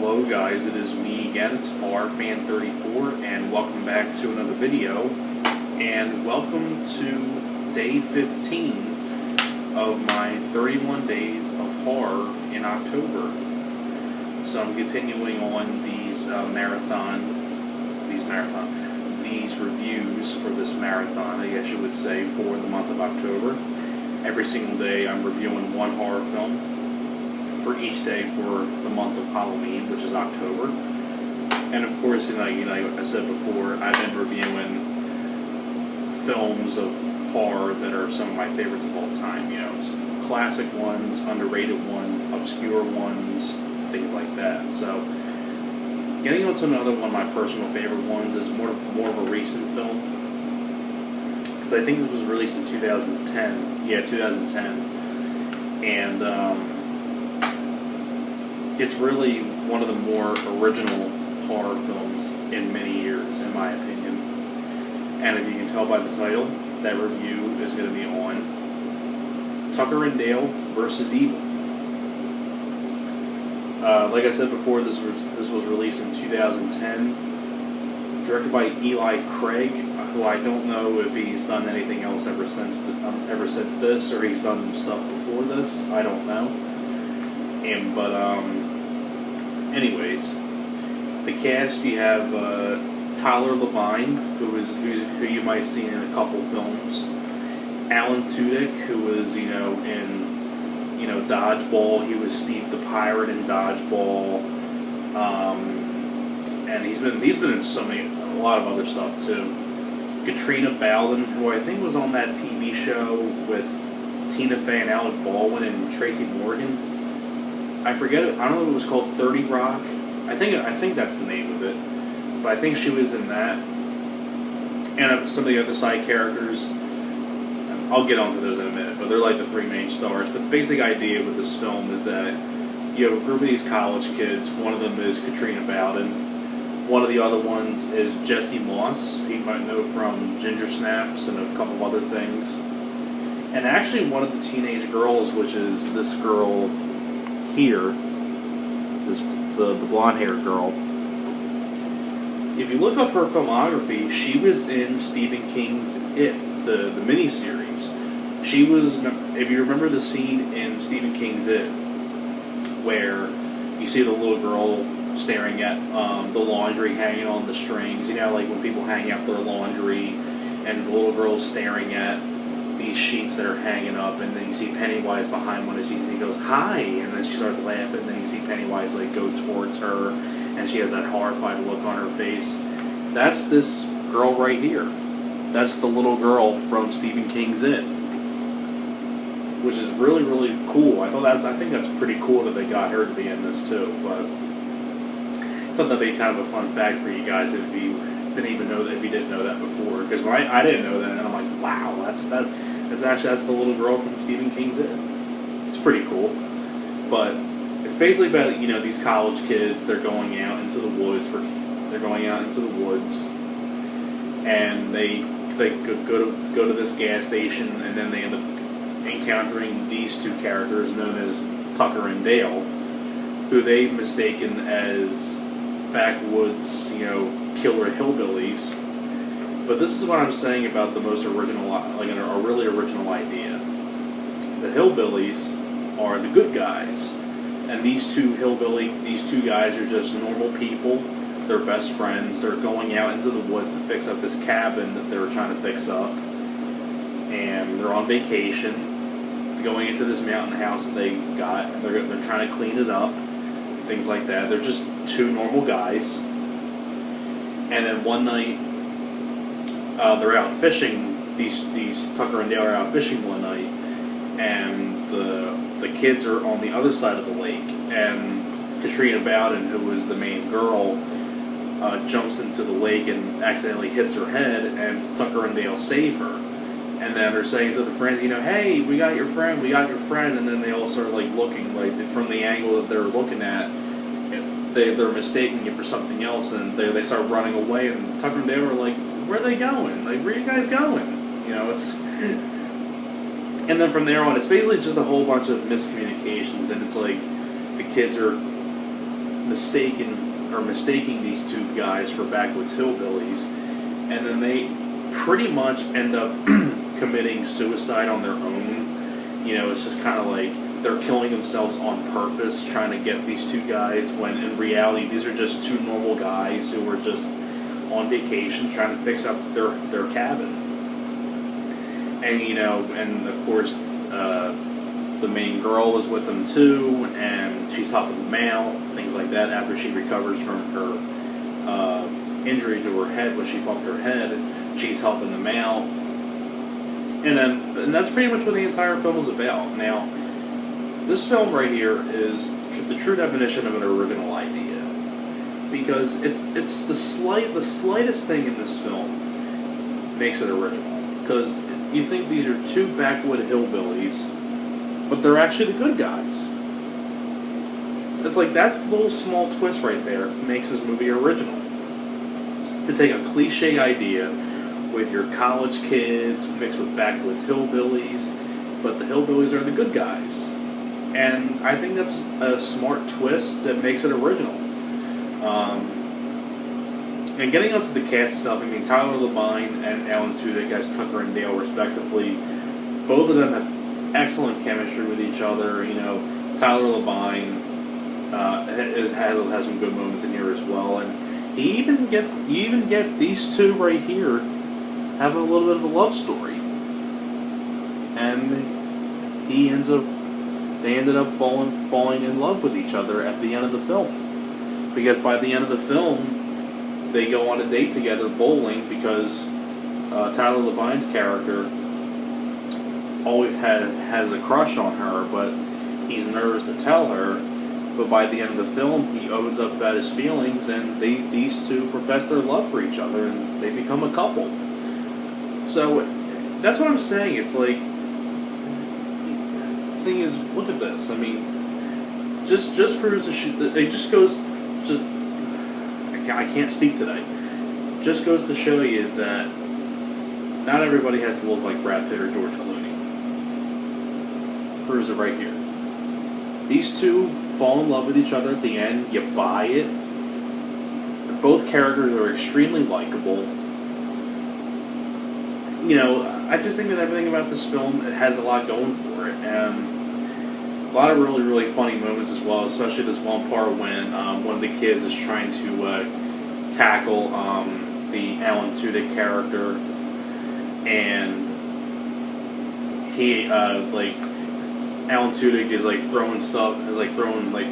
Hello guys, it is me again, it's RFan34, and welcome back to another video, and welcome to day 15 of my 31 days of horror in October. So I'm continuing on these reviews for this marathon, I guess you would say, for the month of October. Every single day I'm reviewing one horror film for each day for the month of Halloween, which is October. And of course, like I said before, I've been reviewing films of horror that are some of my favorites of all time. You know, some classic ones, underrated ones, obscure ones, things like that. So, getting on to another one of my personal favorite ones is more of a recent film, because I think it was released in 2010. Yeah, 2010, and it's really one of the more original horror films in many years, in my opinion. And if you can tell by the title, that review is going to be on Tucker and Dale versus Evil. Like I said before, this was released in 2010, directed by Eli Craig, who I don't know if he's done anything else ever since this, or he's done stuff before this. I don't know. Anyways, the cast, you have Tyler Levine, who you might see in a couple films. Alan Tudyk, who was in Dodgeball. He was Steve the Pirate in Dodgeball, and he's been in a lot of other stuff too. Katrina Bowden, who I think was on that TV show with Tina Fey and Alec Baldwin and Tracy Morgan. I forget it. I don't know if it was called 30 Rock. I think that's the name of it. But I think she was in that. And some of the other side characters, I'll get onto those in a minute, but they're like the three main stars. But the basic idea with this film is that you have a group of these college kids. One of them is Katrina Bowden. One of the other ones is Jesse Moss, who you might know from Ginger Snaps and a couple of other things. And actually one of the teenage girls, which is this girl here, the blonde-haired girl. If you look up her filmography, she was in Stephen King's It, the miniseries. She was, if you remember the scene in Stephen King's It, where you see the little girl staring at the laundry hanging on the strings. You know, like when people hang out their laundry, and the little girl's staring at these sheets that are hanging up, and then you see Pennywise behind one of the sheets, and he goes, "Hi!" and then she starts laughing, and then you see Pennywise like go towards her, and she has that horrified look on her face. That's this girl right here. That's the little girl from Stephen King's It, which is really, really cool. I think that's pretty cool that they got her to be in this too. But I thought that'd be kind of a fun fact for you guys if you didn't even know that, if you didn't know that before. Because when I didn't know that, and I'm like, wow, that's the little girl from Stephen King's It. It's pretty cool. But it's basically about these college kids. They're going out into the woods and they go to this gas station, and then they end up encountering these two characters known as Tucker and Dale, who they've mistaken as backwoods, killer hillbillies. But this is what I'm saying about the most original, like a really original idea. The hillbillies are the good guys, and these two guys are just normal people. They're best friends. They're going out into the woods to fix up this cabin that they were trying to fix up, and they're on vacation, going into this mountain house that they got. They're trying to clean it up, things like that. They're just two normal guys. And then one night, they're out fishing. These Tucker and Dale are out fishing one night, and the kids are on the other side of the lake. And Katrina Bowden, who was the main girl, jumps into the lake and accidentally hits her head, and Tucker and Dale save her. And then they're saying to the friends, hey, we got your friend. And then they all start looking from the angle that they're looking at. They're mistaking it for something else, and they start running away. And Tucker and Dale are like, "Where are they going? Where are you guys going?" It's. And then from there on, it's basically just a whole bunch of miscommunications, and it's like the kids are mistaking these two guys for backwoods hillbillies, and then they pretty much end up committing suicide on their own. It's just kind of like they're killing themselves on purpose, trying to get these two guys, when in reality these are just two normal guys who were just on vacation trying to fix up their cabin. And of course the main girl was with them too, and she's helping them out, things like that, after she recovers from her injury to her head when she bumped her head. She's helping them out. And that's pretty much what the entire film is about. Now, this film right here is the true definition of an original idea, because it's the slightest thing in this film makes it original. Because you think these are two backwood hillbillies, but they're actually the good guys. It's like, that's the little small twist right there makes this movie original. To take a cliche idea with your college kids mixed with backwoods hillbillies, but the hillbillies are the good guys. And I think that's a smart twist that makes it original. And getting up to the cast itself, Tyler Labine and Alan Tudyk as Tucker and Dale respectively, both of them have excellent chemistry with each other. Tyler Labine has some good moments in here as well, and you even get these two right here having a little bit of a love story, and they ended up falling in love with each other at the end of the film, because by the end of the film they go on a date together bowling, because Tyler Labine's character always has a crush on her, but he's nervous to tell her. But by the end of the film, he opens up about his feelings, and these two profess their love for each other, and they become a couple. So that's what I'm saying. It's like, the thing is, look at this. Just proves the shit. It just goes. I can't speak today. Just goes to show you that not everybody has to look like Brad Pitt or George Clooney. Proves it right here. These two fall in love with each other at the end. You buy it. Both characters are extremely likable. I just think that everything about this film, it has a lot going for it, and a lot of really, really funny moments as well, especially this one part when one of the kids is trying to tackle the Alan Tudyk character, and he Alan Tudyk is throwing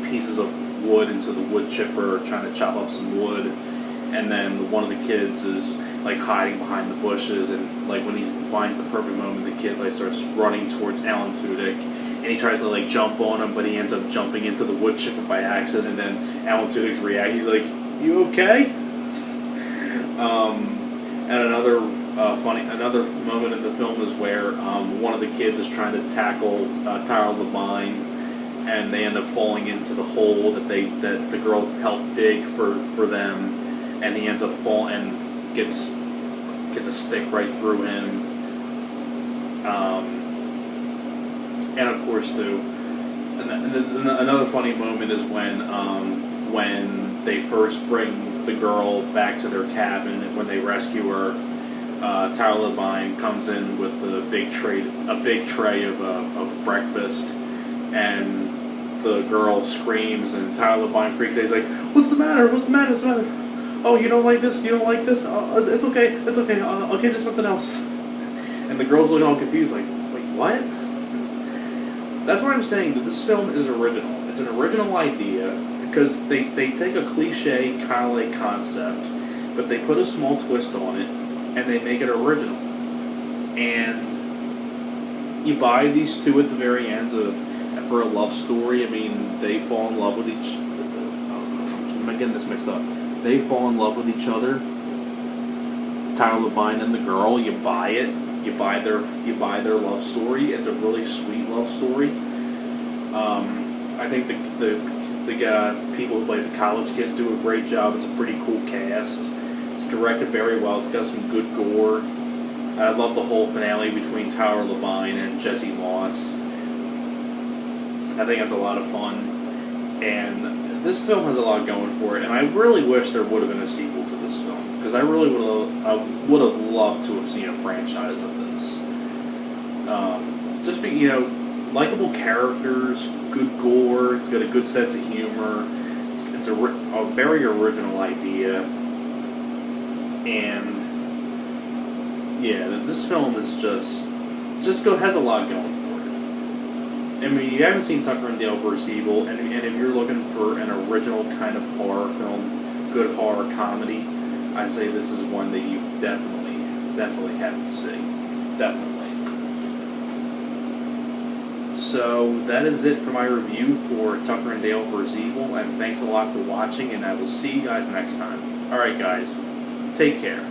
pieces of wood into the wood chipper, trying to chop up some wood, and then one of the kids is hiding behind the bushes, and when he finds the perfect moment, the kid starts running towards Alan Tudyk, and he tries to jump on him, but he ends up jumping into the wood chipper by accident, and then Alan Tudyk's reaction, he's like, "You okay?" And another moment in the film is where one of the kids is trying to tackle Tyler Labine, and they end up falling into the hole that the girl helped dig for them, and he ends up falling and gets a stick right through him. And of course, too, another funny moment is when they first bring the girl back to their cabin, and when they rescue her, Tyler Labine comes in with a big tray of breakfast, and the girl screams, and Tyler Labine freaks out. He's like, "What's the matter? What's the matter? What's the matter? Oh, you don't like this? You don't like this? It's okay. It's okay. I'll get you something else." And the girl's looking all confused, like, "Wait, what?" That's why I'm saying that this film is original. It's an original idea, because they take a cliche kind of concept, but they put a small twist on it, and they make it original. And you buy these two at the very end for a love story. They fall in love with each. I'm getting this mixed up. They fall in love with each other. Tyler Labine and the girl. You buy it. You buy their love story. It's a really sweet love story. I think the people who play the college kids do a great job. It's a pretty cool cast. It's directed very well. It's got some good gore. I love the whole finale between Tyler Labine and Jesse Moss. I think it's a lot of fun. And this film has a lot going for it, and I really wish there would have been a sequel to this film, because I really would have loved to have seen a franchise of this. Just be, you know, likable characters, good gore, it's got a good sense of humor, it's a very original idea, and yeah, this film is has a lot going for it. I mean, you haven't seen Tucker and Dale vs. Evil, and if you're looking for an original kind of horror film, good horror comedy, I'd say this is one that you definitely have to see. Definitely. So that is it for my review for Tucker and Dale vs. Evil, and thanks a lot for watching, and I will see you guys next time. Alright guys, take care.